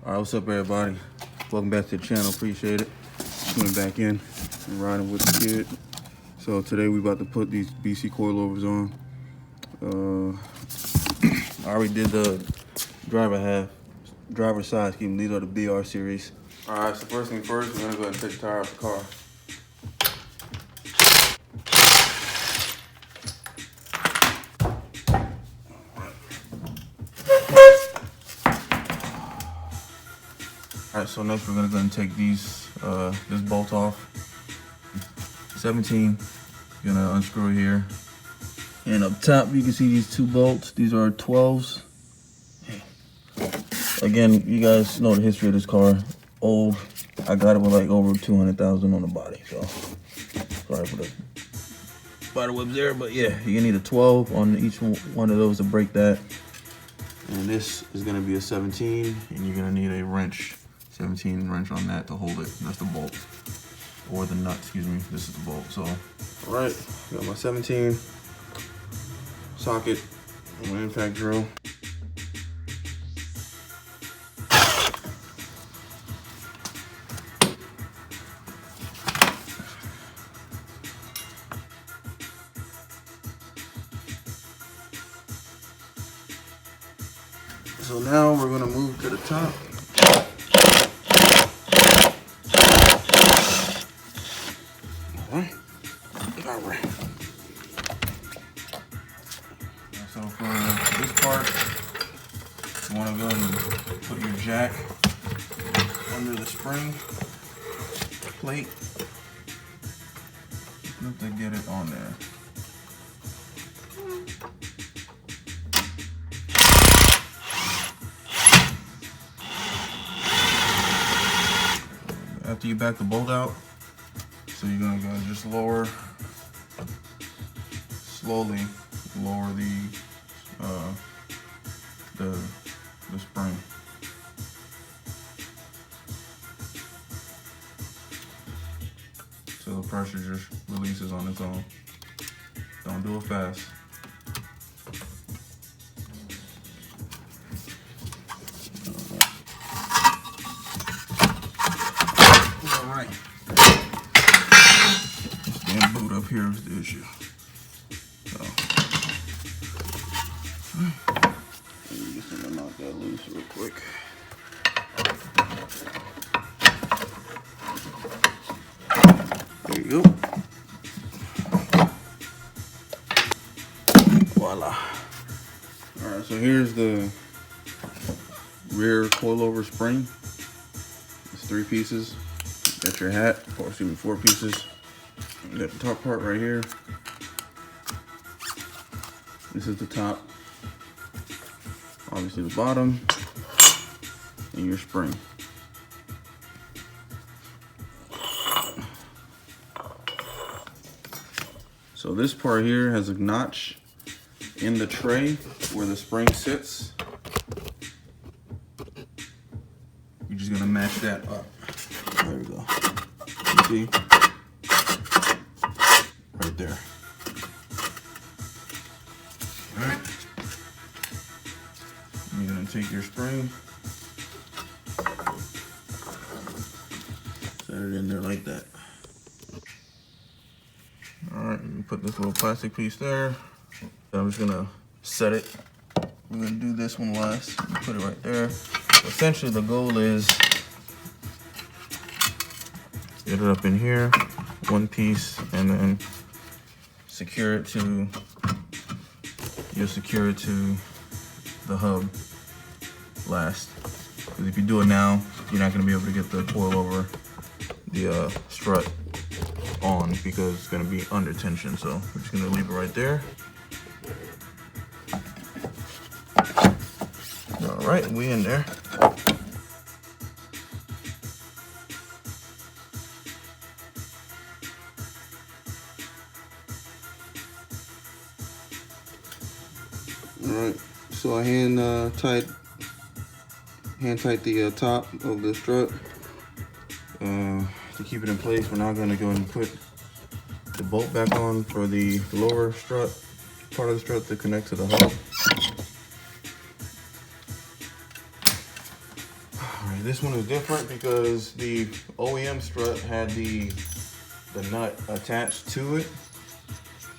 Alright, what's up everybody? Welcome back to the channel, appreciate it. Coming back in and riding with the kid. So today we about to put these BC coilovers on. I already did the driver side scheme. These are the BR series. Alright, so first thing first, we're gonna go ahead and take the tire off the car. Alright, so next we're gonna go and take these this bolt off. 17. You're gonna unscrew it here. And up top you can see these two bolts. These are 12s. Again, you guys know the history of this car. Old. I got it with like over 200,000 on the body. So sorry for the spider webs there, but yeah, you're gonna need a 12 on each one of those to break that. And this is gonna be a 17, and you're gonna need a wrench. 17 wrench on that to hold it. That's the bolt. Or the nut, excuse me. This is the bolt. So, alright, got my 17 socket and my impact drill. So now we're gonna move to the top. Alright. So for this part, you want to go ahead and put your jack under the spring plate to get it on there. After you back the bolt out, so you're gonna go and just slowly lower the spring. So the pressure just releases on its own. Don't do it fast. All right. This damn boot up here is the issue. So, I'm just gonna knock that loose real quick. There you go. Voila. Alright, so here's the rear coilover spring. It's 3 pieces. You got your hat, or excuse me, 4 pieces. You got the top part right here. This is the top. Obviously the bottom. And your spring. So this part here has a notch in the tray where the spring sits. You're just gonna match that up. There we go. You see? Right there. Alright. You're gonna take your spring, set it in there like that. Alright, you put this little plastic piece there. I'm just gonna set it. We're gonna do this one last. Put it right there. Essentially the goal is get it up in here, one piece, and then secure it to, you'll secure it to the hub last. Because if you do it now, you're not gonna be able to get the coilover, the strut on, because it's gonna be under tension. So we're just gonna leave it right there. All right, we in there. Alright, so I hand tight the top of the strut to keep it in place. We're now going to go and put the bolt back on for the lower strut, part of the strut to connect to the hub. right, this one is different because the OEM strut had the nut attached to it.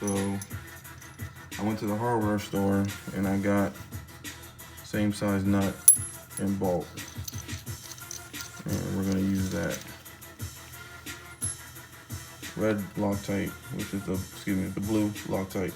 So I went to the hardware store and I got same size nut in bulk. And we're gonna use that red Loctite, which is the blue Loctite.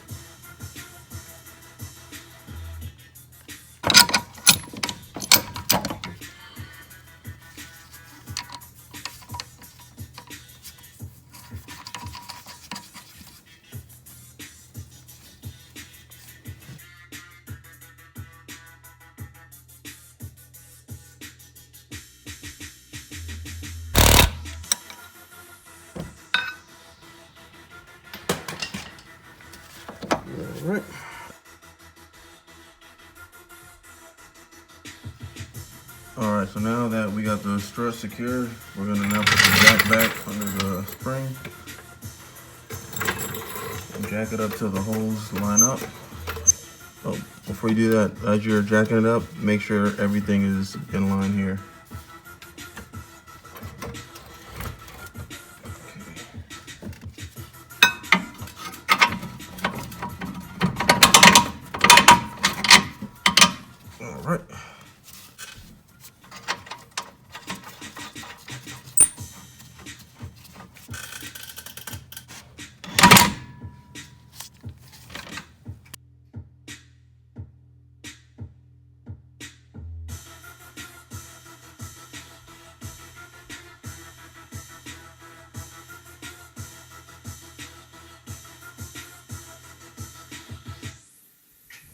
All right. All right, so now that we got the strut secured, we're gonna now put the jack back under the spring. And jack it up till the holes line up. Oh, before you do that, as you're jacking it up, make sure everything is in line here. All right.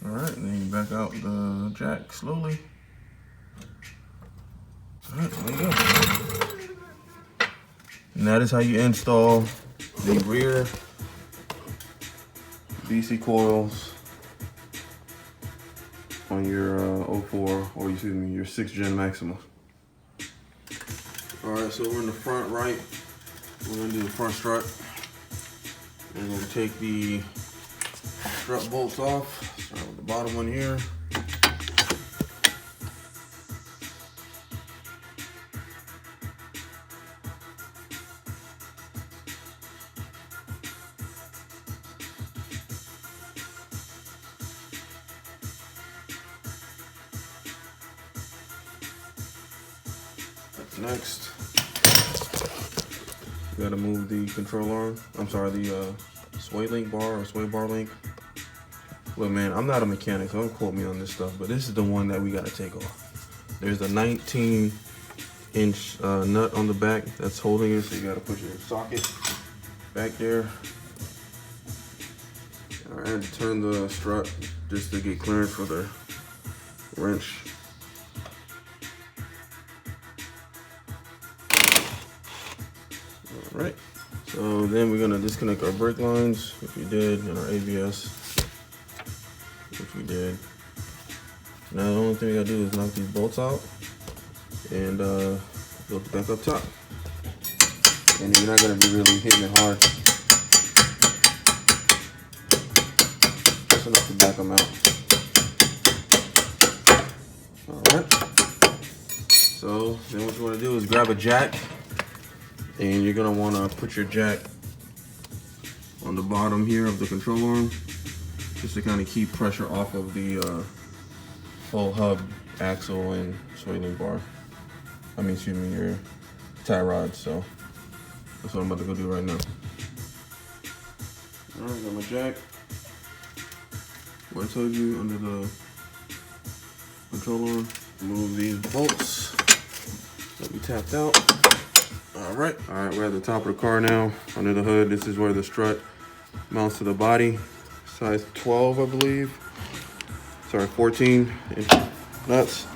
All right, and then you back out the jack slowly. All right, there you go. And that is how you install the rear DC coils on your 04, or excuse me, your 6th gen Maxima. All right, so we're in the front right. We're gonna do the front strut. And we're gonna take the strut bolts off. Start with the bottom one here. Next, we gotta move the control arm. I'm sorry, the sway link bar or sway bar link. Look, man, I'm not a mechanic, so don't quote me on this stuff, but this is the one that we gotta take off. There's a 19-inch nut on the back that's holding it, so you gotta put your socket back there. All right, I had to turn the strut just to get clearance for the wrench. All right, so then we're gonna disconnect our brake lines, which we did, and our ABS, which we did. Now the only thing we gotta do is knock these bolts out and go back up top. And you're not gonna be really hitting it hard. Just enough to back them out. All right. So then what you wanna do is grab a jack, and you're gonna wanna put your jack on the bottom here of the control arm, just to kind of keep pressure off of the full hub axle and sway link bar. I mean, excuse me, your tie rod. So that's what I'm about to go do right now. All right, got my jack. What I told you, under the control arm, move these bolts that we tapped out. All right, we're at the top of the car now. Under the hood, this is where the strut mounts to the body. Size 12, I believe. Sorry, 14-inch nuts.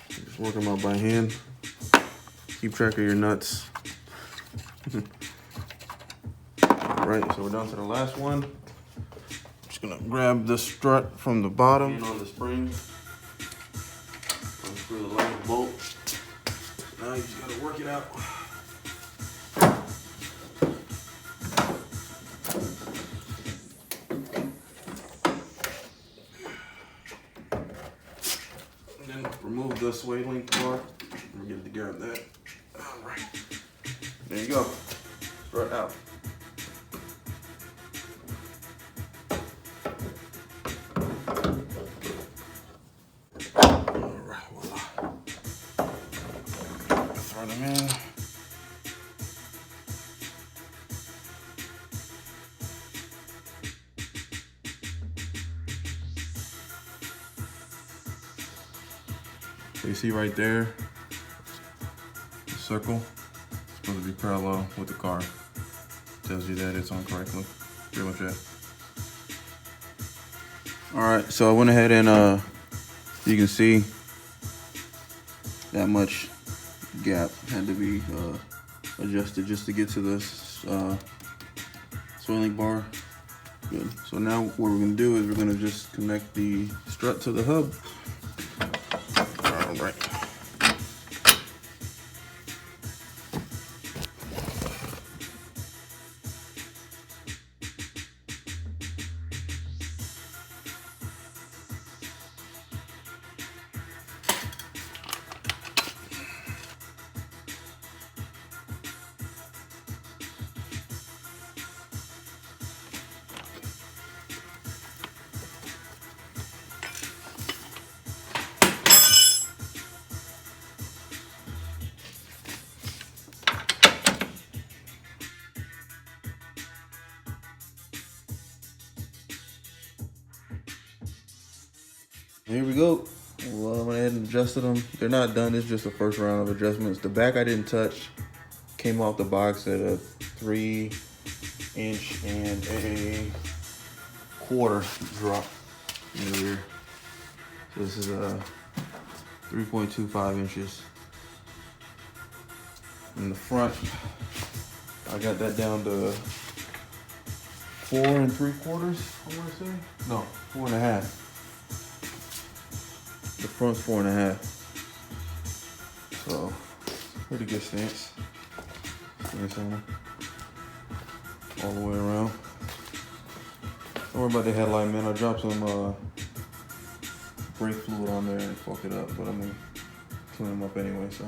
Just work them out by hand. Keep track of your nuts. All right, so we're down to the last one. Just gonna grab the strut from the bottom on the spring. Unscrew the last bolt. Now you just gotta work it out. the sway link bar. Let me get it to grab that. All right. There you go. Strut out. All right, voila. Throw them in. So you see right there, the circle is supposed to be parallel with the car. Tells you that it's on correctly. Pretty much it. All right, so I went ahead and you can see that much gap had to be adjusted just to get to this sway link bar. Good. So now what we're gonna do is we're gonna just connect the strut to the hub. All right. Here we go. Well, I went ahead and adjusted them. They're not done. It's just the first round of adjustments. The back I didn't touch. Came off the box at a 3 inch and a quarter drop in the rear. So this is a 3.25 inches. In the front, I got that down to 4 3/4. I want to say no, 4 1/2. The front's 4 1/2. So pretty good stance. Stance on all the way around. Don't worry about the headlight, man. I dropped some brake fluid on there and fucked it up, but I'm gonna clean them up anyway, so.